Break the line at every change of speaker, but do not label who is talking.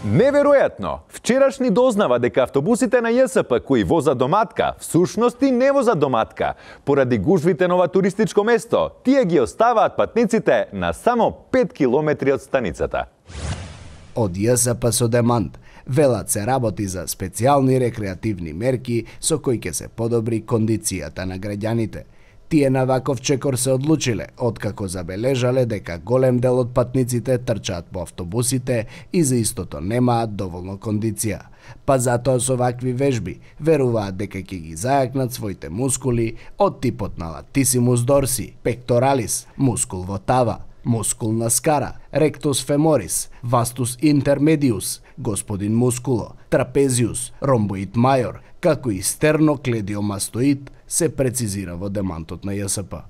Неверојатно! Вчерашни дознава дека автобусите на ЈСП кои возат до Матка, всушност и не возат до Матка. Поради гужвите на ова туристичко место, тие ги оставаат патниците на само 5 километри од станицата.
Од ЈСП со демант, велат се работи за специјални рекреативни мерки со кои ќе се подобри кондицијата на граѓаните. Тие на ваков чекор се одлучиле, откако забележале дека голем дел од патниците трчаат по автобусите и за истото немаат доволно кондиција. Па затоа со вакви вежби веруваат дека ќе ги зајакнат своите мускули од типот на латисимус дорси, пекторалис, мускул во тава, мускул на скара, ректус феморис, вастус интермедиус, господин мускуло, трапезиус, ромбоид мајор, како и стернокледиомастоид, се прецизира во демантот на ЈСП.